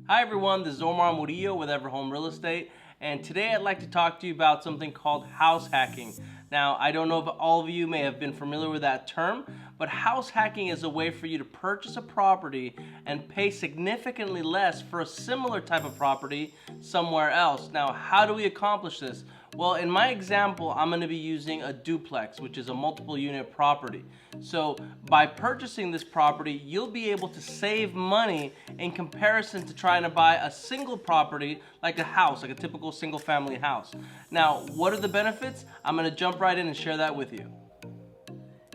Hi everyone, this is Omar Murillo with Everhome Real Estate, and today I'd like to talk to you about something called house hacking. Now, I don't know if all of you may have been familiar with that term, but house hacking is a way for you to purchase a property and pay significantly less for a similar type of property somewhere else. Now, how do we accomplish this? Well, in my example, I'm going to be using a duplex, which is a multiple unit property. So by purchasing this property, you'll be able to save money in comparison to trying to buy a single property like a house, like a typical single family house. Now, what are the benefits? I'm going to jump right in and share that with you.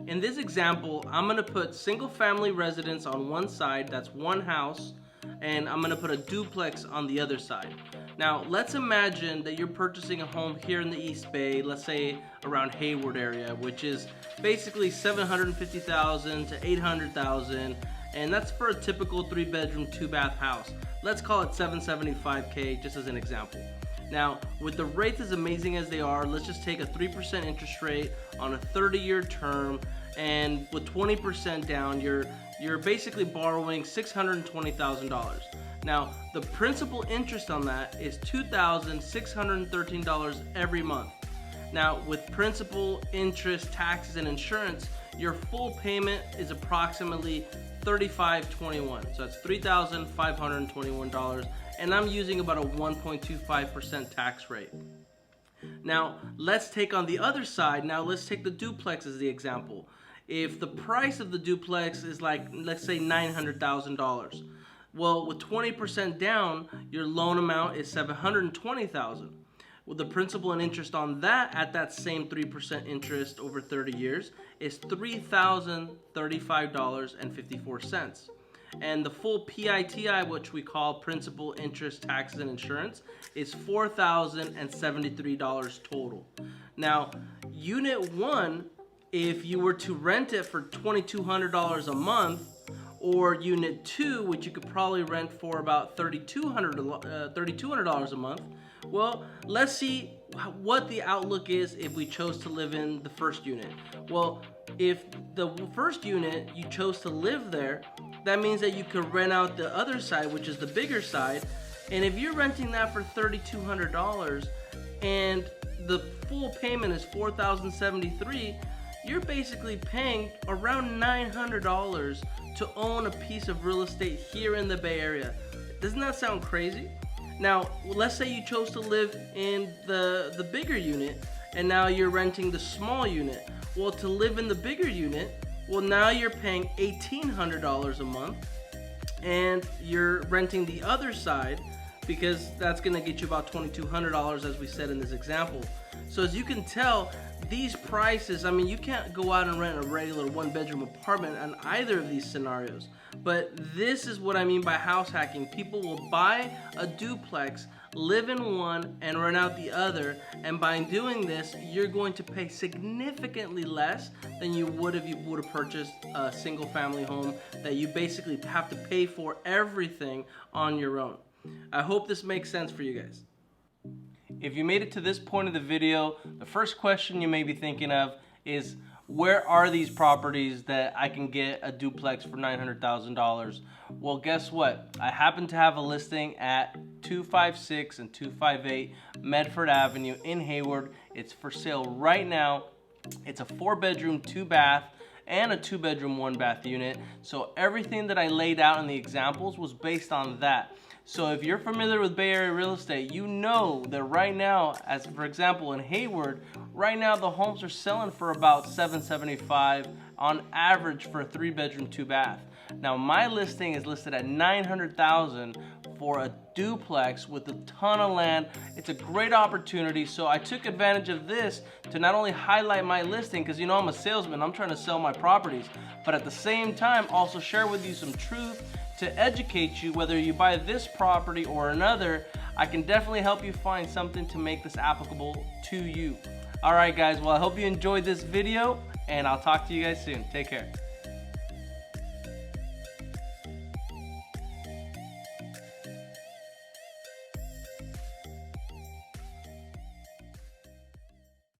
In this example, I'm going to put single family residence on one side, that's one house, and I'm going to put a duplex on the other side. Now, let's imagine that you're purchasing a home here in the East Bay, let's say around Hayward area, which is basically $750,000 to $800,000, and that's for a typical 3-bedroom, 2-bath house. Let's call it $775K just as an example. Now, with the rates as amazing as they are, let's just take a 3% interest rate on a 30-year term, and with 20% down, you're basically borrowing $620,000. Now, the principal interest on that is $2,613 every month. Now, with principal, interest, taxes, and insurance, your full payment is approximately $3,521. So that's $3,521, and I'm using about a 1.25% tax rate. Now, let's take on the other side. Now, let's take the duplex as the example. If the price of the duplex is like, let's say $900,000, well, with 20% down, your loan amount is $720,000. Well, the principal and interest on that at that same 3% interest over 30 years is $3,035.54. And the full PITI, which we call principal, interest, taxes, and insurance, is $4,073 total. Now, Unit 1, if you were to rent it for $2,200 a month, or Unit 2, which you could probably rent for about $3,200 a month, well, let's see what the outlook is if we chose to live in the first unit. Well, if the first unit you chose to live there, that means that you could rent out the other side, which is the bigger side, and if you're renting that for $3,200 and the full payment is $4,073, you're basically paying around $900 to own a piece of real estate here in the Bay Area. Doesn't that sound crazy? Now, let's say you chose to live in the bigger unit and now you're renting the small unit. Well, to live in the bigger unit, well, now you're paying $1,800 a month and you're renting the other side because that's gonna get you about $2,200 as we said in this example. So as you can tell, these prices, I mean, you can't go out and rent a regular 1-bedroom apartment on either of these scenarios. But this is what I mean by house hacking. People will buy a duplex, live in one, and rent out the other. And by doing this, you're going to pay significantly less than you would if you would have purchased a single family home that you basically have to pay for everything on your own. I hope this makes sense for you guys. If you made it to this point of the video, the first question you may be thinking of is, where are these properties that I can get a duplex for $900,000? Well, guess what? I happen to have a listing at 256 and 258 Medford Avenue in Hayward. It's for sale right now. It's a 4-bedroom, 2-bath, and a 2-bedroom, 1-bath unit. So everything that I laid out in the examples was based on that. So if you're familiar with Bay Area real estate, you know that right now, as for example in Hayward, right now the homes are selling for about $775 on average for a 3-bedroom, 2-bath. Now my listing is listed at $900,000 for a duplex with a ton of land. It's a great opportunity, so I took advantage of this to not only highlight my listing, because you know I'm a salesman, I'm trying to sell my properties, but at the same time also share with you some truth to educate you. Whether you buy this property or another, I can definitely help you find something to make this applicable to you. Alright guys, well I hope you enjoyed this video, and I'll talk to you guys soon. Take care.